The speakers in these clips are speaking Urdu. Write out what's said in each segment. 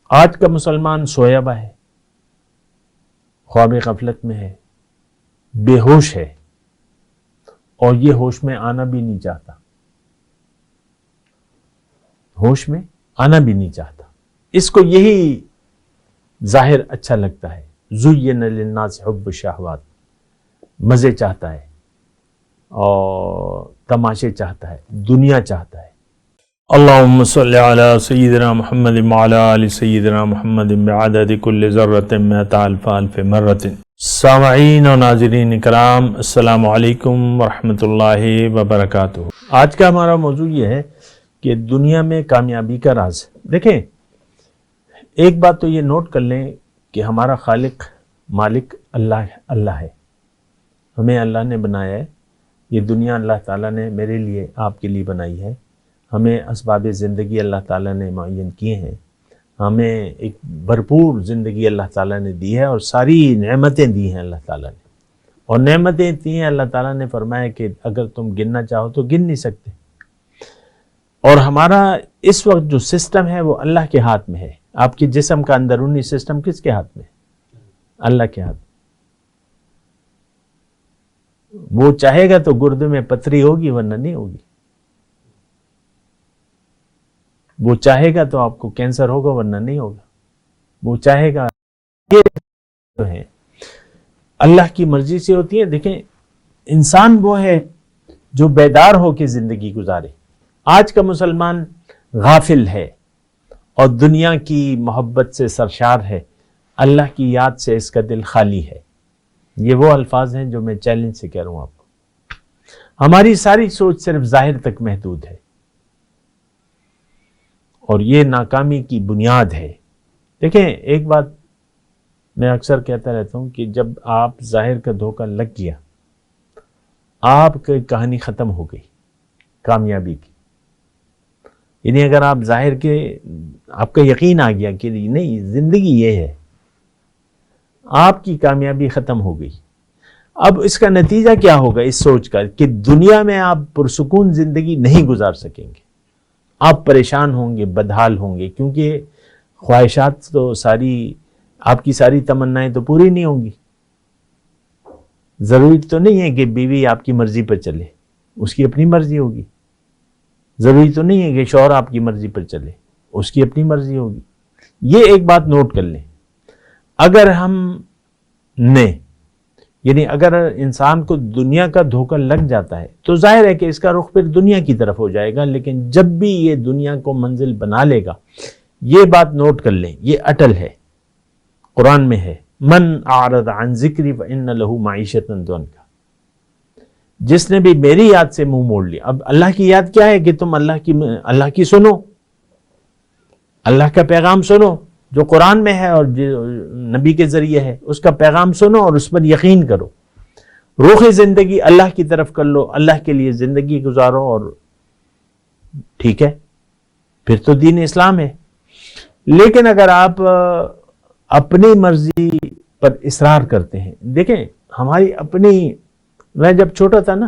آج کا مسلمان سویا ہوا ہے، خواب غفلت میں ہے، بے ہوش ہے، اور یہ ہوش میں آنا بھی نہیں چاہتا، ہوش میں آنا بھی نہیں چاہتا۔ اس کو یہی ظاہر اچھا لگتا ہے، زین للناس حب الشہوات، مزے چاہتا ہے اور تماشے چاہتا ہے، دنیا چاہتا ہے۔ اللہم صلی علی سیدنا محمد وعلی آل سیدنا محمد بعدد کل ذرۃ مئۃ الف الف مرۃ۔ سامعین و ناظرین کرام، السلام علیکم ورحمۃ اللہ وبرکاتہ۔ آج کا ہمارا موضوع یہ ہے کہ دنیا میں کامیابی کا راز۔ دیکھیں، ایک بات تو یہ نوٹ کر لیں کہ ہمارا خالق مالک اللہ ہے، ہمیں اللہ نے بنایا ہے، یہ دنیا اللہ تعالیٰ نے میرے لیے آپ کے لیے بنائی ہے، ہمیں اسباب زندگی اللہ تعالیٰ نے معین کیے ہیں، ہمیں ایک بھرپور زندگی اللہ تعالیٰ نے دی ہے اور ساری نعمتیں دی ہیں اللہ تعالیٰ نے، اور نعمتیں دی ہیں اللہ تعالیٰ نے فرمایا کہ اگر تم گننا چاہو تو گن نہیں سکتے۔ اور ہمارا اس وقت جو سسٹم ہے وہ اللہ کے ہاتھ میں ہے۔ آپ کے جسم کا اندرونی سسٹم کس کے ہاتھ میں ہے؟ اللہ کے ہاتھ میں۔ وہ چاہے گا تو گردے میں پتھری ہوگی ورنہ نہیں ہوگی، وہ چاہے گا تو آپ کو کینسر ہوگا ورنہ نہیں ہوگا، وہ چاہے گا۔ یہ جو ہے اللہ کی مرضی سے ہوتی ہے۔ دیکھیں، انسان وہ ہے جو بیدار ہو کے زندگی گزارے۔ آج کا مسلمان غافل ہے اور دنیا کی محبت سے سرشار ہے، اللہ کی یاد سے اس کا دل خالی ہے۔ یہ وہ الفاظ ہیں جو میں چیلنج سے کہہ رہا ہوں آپ کو۔ ہماری ساری سوچ صرف ظاہر تک محدود ہے اور یہ ناکامی کی بنیاد ہے۔ دیکھیں، ایک بات میں اکثر کہتا رہتا ہوں کہ جب آپ ظاہر کا دھوکہ لگ گیا، آپ کی کہانی ختم ہو گئی کامیابی کی۔ یعنی اگر آپ ظاہر کے آپ کا یقین آ گیا کہ نہیں زندگی یہ ہے، آپ کی کامیابی ختم ہو گئی۔ اب اس کا نتیجہ کیا ہوگا اس سوچ کا کہ دنیا میں آپ پرسکون زندگی نہیں گزار سکیں گے، آپ پریشان ہوں گے، بدحال ہوں گے، کیونکہ خواہشات تو ساری، آپ کی ساری تمنائیں تو پوری نہیں ہوں گی۔ ضروری تو نہیں ہے کہ بیوی آپ کی مرضی پر چلے، اس کی اپنی مرضی ہوگی۔ ضروری تو نہیں ہے کہ شوہر آپ کی مرضی پر چلے، اس کی اپنی مرضی ہوگی۔ یہ ایک بات نوٹ کر لیں، اگر ہم نے یعنی اگر انسان کو دنیا کا دھوکہ لگ جاتا ہے تو ظاہر ہے کہ اس کا رخ پھر دنیا کی طرف ہو جائے گا، لیکن جب بھی یہ دنیا کو منزل بنا لے گا، یہ بات نوٹ کر لیں، یہ اٹل ہے، قرآن میں ہے، من اعرض عن ذکری فإن له معیشۃ ضنکا۔ جس نے بھی میری یاد سے منہ موڑ لیا۔ اب اللہ کی یاد کیا ہے کہ تم اللہ کی سنو، اللہ کا پیغام سنو جو قرآن میں ہے اور جو نبی کے ذریعے ہے، اس کا پیغام سنو اور اس پر یقین کرو، رخ زندگی اللہ کی طرف کر لو، اللہ کے لیے زندگی گزارو، اور ٹھیک ہے، پھر تو دین اسلام ہے۔ لیکن اگر آپ اپنی مرضی پر اصرار کرتے ہیں، دیکھیں ہماری اپنی، میں جب چھوٹا تھا نا،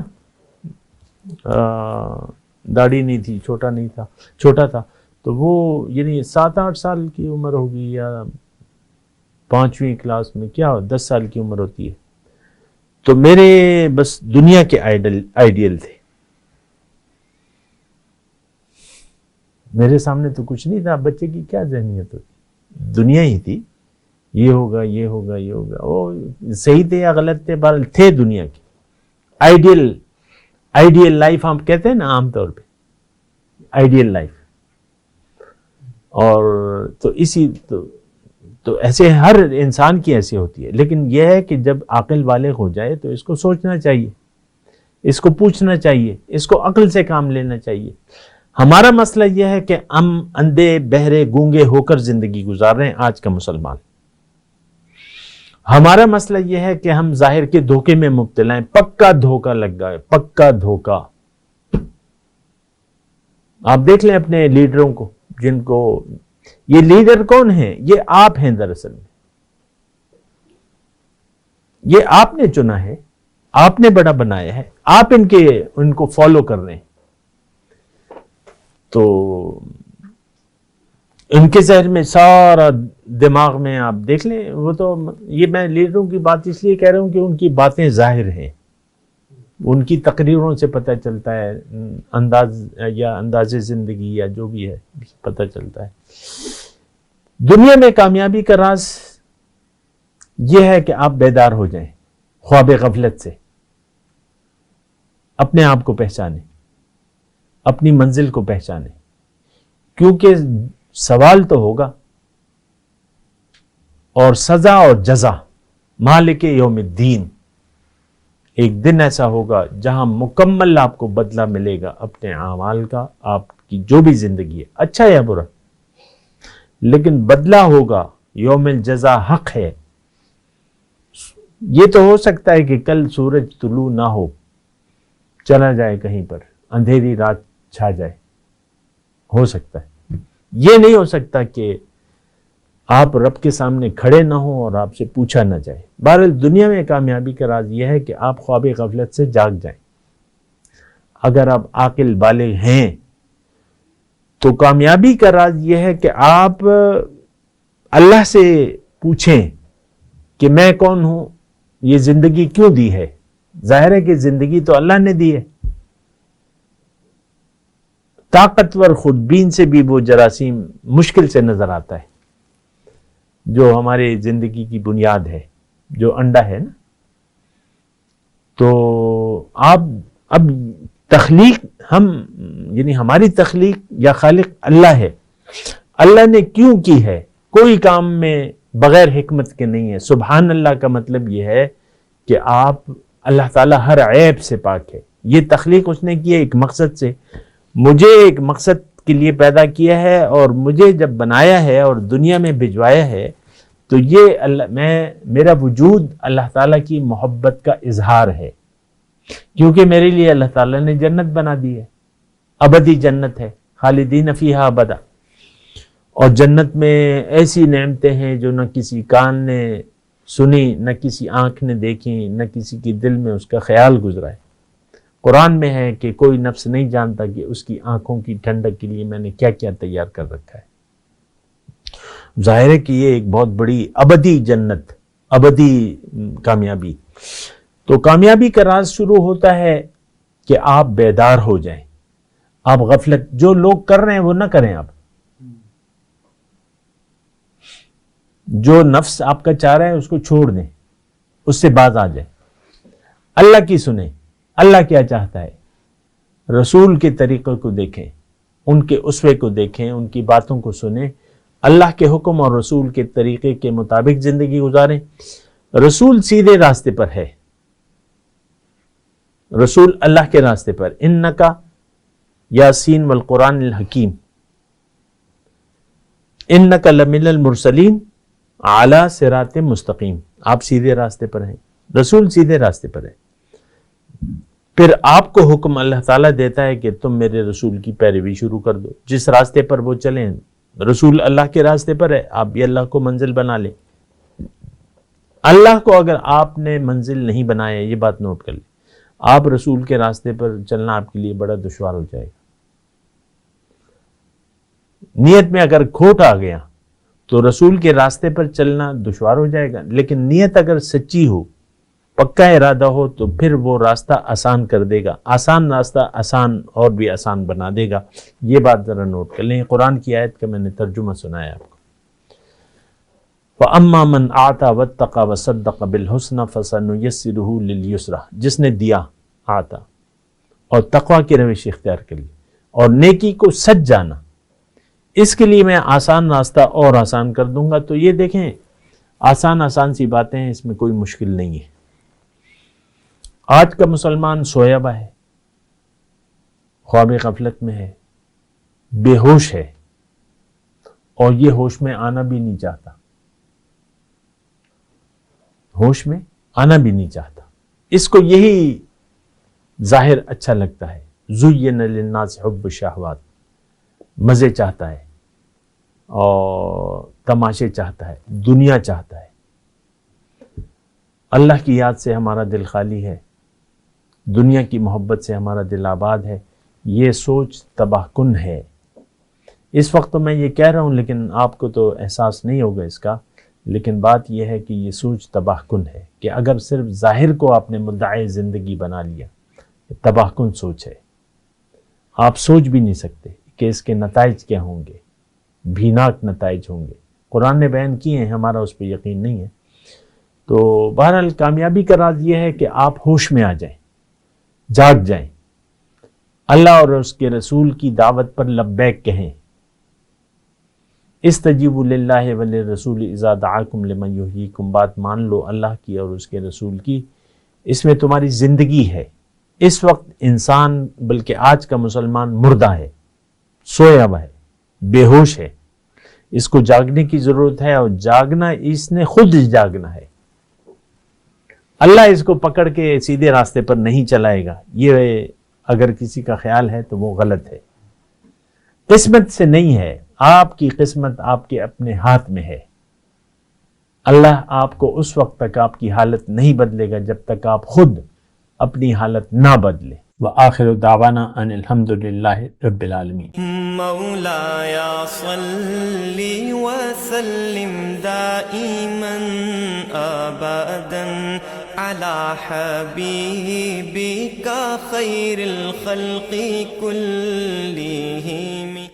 داڑھی نہیں تھی، چھوٹا تھا تو وہ یعنی 7-8 سال کی عمر ہوگی یا 5ویں کلاس میں، کیا 10 سال کی عمر ہوتی ہے، تو میرے بس دنیا کے آئیڈیل تھے، میرے سامنے تو کچھ نہیں تھا۔ بچے کی کیا ذہنیت ہوتی، دنیا ہی تھی، یہ ہوگا یہ ہوگا یہ ہوگا، وہ صحیح تھے یا غلط تھے، بہرحال تھے دنیا کی آئیڈیل لائف ہم کہتے ہیں نا عام طور پہ، آئیڈیل لائف۔ اور تو تو ایسے ہر انسان کی ایسی ہوتی ہے، لیکن یہ ہے کہ جب عاقل بالغ ہو جائے تو اس کو سوچنا چاہیے، اس کو پوچھنا چاہیے، اس کو عقل سے کام لینا چاہیے۔ ہمارا مسئلہ یہ ہے کہ ہم اندھے بہرے گونگے ہو کر زندگی گزار رہے ہیں آج کا مسلمان۔ ہمارا مسئلہ یہ ہے کہ ہم ظاہر کے دھوکے میں مبتلا ہیں، پکا دھوکا لگ گیا ہے، پکا دھوکا۔ آپ دیکھ لیں اپنے لیڈروں کو، جن کو یہ لیڈر کون ہیں؟ یہ آپ ہیں، دراصل میں یہ آپ نے چنا ہے، آپ نے بڑا بنایا ہے، آپ ان کو فالو کر رہے ہیں۔ تو ان کے ذہن میں سارا دماغ میں آپ دیکھ لیں، وہ تو یہ میں لیڈروں کی بات اس لیے کہہ رہا ہوں کہ ان کی باتیں ظاہر ہیں، ان کی تقریروں سے پتہ چلتا ہے، انداز زندگی یا جو بھی ہے پتہ چلتا ہے۔ دنیا میں کامیابی کا راز یہ ہے کہ آپ بیدار ہو جائیں خواب غفلت سے، اپنے آپ کو پہچانیں، اپنی منزل کو پہچانیں، کیونکہ سوال تو ہوگا، اور سزا اور جزا مالک یوم الدین، ایک دن ایسا ہوگا جہاں مکمل آپ کو بدلہ ملے گا اپنے اعمال کا، آپ کی جو بھی زندگی ہے اچھا یا برا، لیکن بدلہ ہوگا، یوم الجزا حق ہے۔ یہ تو ہو سکتا ہے کہ کل سورج طلوع نہ ہو، چلا جائے کہیں پر، اندھیری رات چھا جائے، ہو سکتا ہے۔ یہ نہیں ہو سکتا کہ آپ رب کے سامنے کھڑے نہ ہوں اور آپ سے پوچھا نہ جائے۔ بہرحال دنیا میں کامیابی کا راز یہ ہے کہ آپ خواب غفلت سے جاگ جائیں۔ اگر آپ عاقل بالغ ہیں تو کامیابی کا راز یہ ہے کہ آپ اللہ سے پوچھیں کہ میں کون ہوں، یہ زندگی کیوں دی ہے؟ ظاہر ہے کہ زندگی تو اللہ نے دی ہے۔ طاقتور خودبین سے بھی وہ جراثیم مشکل سے نظر آتا ہے جو ہمارے زندگی کی بنیاد ہے، جو انڈا ہے نا۔ تو آپ اب تخلیق یعنی ہماری تخلیق یا خالق اللہ ہے، اللہ نے کیوں کی ہے؟ کوئی کام میں بغیر حکمت کے نہیں ہے۔ سبحان اللہ کا مطلب یہ ہے کہ آپ اللہ تعالیٰ ہر عیب سے پاک ہے۔ یہ تخلیق اس نے کی ہے ایک مقصد سے، مجھے ایک مقصد کے لیے پیدا کیا ہے، اور مجھے جب بنایا ہے اور دنیا میں بھجوایا ہے تو یہ میرا وجود اللہ تعالیٰ کی محبت کا اظہار ہے، کیونکہ میرے لیے اللہ تعالیٰ نے جنت بنا دی ہے، ابدی جنت ہے، خالدین فیہا ابدا۔ اور جنت میں ایسی نعمتیں ہیں جو نہ کسی کان نے سنی، نہ کسی آنکھ نے دیکھی، نہ کسی کے دل میں اس کا خیال گزرا ہے۔ قرآن میں ہے کہ کوئی نفس نہیں جانتا کہ اس کی آنکھوں کی ٹھنڈک کے لیے میں نے کیا کیا تیار کر رکھا ہے۔ ظاہر ہے کہ یہ ایک بہت بڑی ابدی جنت، ابدی کامیابی۔ تو کامیابی کا راز شروع ہوتا ہے کہ آپ بیدار ہو جائیں، آپ غفلت جو لوگ کر رہے ہیں وہ نہ کریں، آپ جو نفس آپ کا چاہ رہا ہے اس کو چھوڑ دیں، اس سے باز آ جائیں، اللہ کی سنیں، اللہ کیا چاہتا ہے، رسول کے طریقے کو دیکھیں، ان کے اسوے کو دیکھیں، ان کی باتوں کو سنیں، اللہ کے حکم اور رسول کے طریقے کے مطابق زندگی گزاریں۔ رسول سیدھے راستے پر ہے، رسول اللہ کے راستے پر، انکا یاسین والقرآن الحکیم، انکا لمن المرسلین اعلی صراط مستقیم، آپ سیدھے راستے پر ہیں، رسول سیدھے راستے پر ہے۔ پھر آپ کو حکم اللہ تعالیٰ دیتا ہے کہ تم میرے رسول کی پیروی شروع کر دو، جس راستے پر وہ چلیں، رسول اللہ کے راستے پر ہے، آپ بھی اللہ کو منزل بنا لیں۔ اللہ کو اگر آپ نے منزل نہیں بنایا، یہ بات نوٹ کر لیں، آپ رسول کے راستے پر چلنا آپ کے لیے بڑا دشوار ہو جائے گا۔ نیت میں اگر کھوٹ آ گیا تو رسول کے راستے پر چلنا دشوار ہو جائے گا، لیکن نیت اگر سچی ہو، پکا ارادہ ہو، تو پھر وہ راستہ آسان کر دے گا، آسان راستہ آسان اور بھی آسان بنا دے گا۔ یہ بات ذرا نوٹ کر لیں، قرآن کی آیت کا میں نے ترجمہ سنایا آپ کو۔ وَأَمَّا مَنْ أَعْطَى وَاتَّقَى وَصَدَّقَ بِالْحُسْنَى فَسَنُيَسِّرُهُ لِلْيُسْرَى، جس نے دیا آتا اور تقویٰ کی روش اختیار کر لی اور نیکی کو سچ جانا، اس کے لیے میں آسان راستہ اور آسان کر دوں گا۔ تو یہ دیکھیں، آسان سی باتیں ہیں، اس میں کوئی مشکل نہیں ہے۔ آج کا مسلمان سویا ہوا ہے، خواب غفلت میں ہے، بے ہوش ہے، اور یہ ہوش میں آنا بھی نہیں چاہتا، ہوش میں آنا بھی نہیں چاہتا۔ اس کو یہی ظاہر اچھا لگتا ہے، زُيِّنَ لِلنَّاسِ حُبُّ الشَّهَوَاتِ، مزے چاہتا ہے اور تماشے چاہتا ہے، دنیا چاہتا ہے۔ اللہ کی یاد سے ہمارا دل خالی ہے، دنیا کی محبت سے ہمارا دل آباد ہے۔ یہ سوچ تباہ کن ہے، اس وقت تو میں یہ کہہ رہا ہوں لیکن آپ کو تو احساس نہیں ہوگا اس کا، لیکن بات یہ ہے کہ یہ سوچ تباہ کن ہے کہ اگر صرف ظاہر کو آپ نے مدعی زندگی بنا لیا، تباہ کن سوچ ہے. آپ سوچ بھی نہیں سکتے کہ اس کے نتائج کیا ہوں گے، بھیناک نتائج ہوں گے. قرآن نے بیان کیے ہیں، ہمارا اس پہ یقین نہیں ہے. تو بہرحال کامیابی کا راز یہ ہے کہ آپ ہوش میں آ جائیں، جاگ جائیں، اللہ اور اس کے رسول کی دعوت پر لبیک کہیں. استجیبوا للہ وللرسول اذا دعاکم لما یحییکم، بات مان لو اللہ کی اور اس کے رسول کی، اس میں تمہاری زندگی ہے. اس وقت انسان بلکہ آج کا مسلمان مردہ ہے، سویا ہوا ہے، بے ہوش ہے. اس کو جاگنے کی ضرورت ہے، اور جاگنا اس نے خود جاگنا ہے. اللہ اس کو پکڑ کے سیدھے راستے پر نہیں چلائے گا. یہ اگر کسی کا خیال ہے تو وہ غلط ہے. قسمت سے نہیں ہے، آپ کی قسمت آپ کے اپنے ہاتھ میں ہے. اللہ آپ کو اس وقت تک آپ کی حالت نہیں بدلے گا جب تک آپ خود اپنی حالت نہ بدلے. وآخر دعوانا ان الحمدللہ رب العالمین. مولایا صلی وسلم دائما ابدا علی حبیبک خیر الخلق کلہم.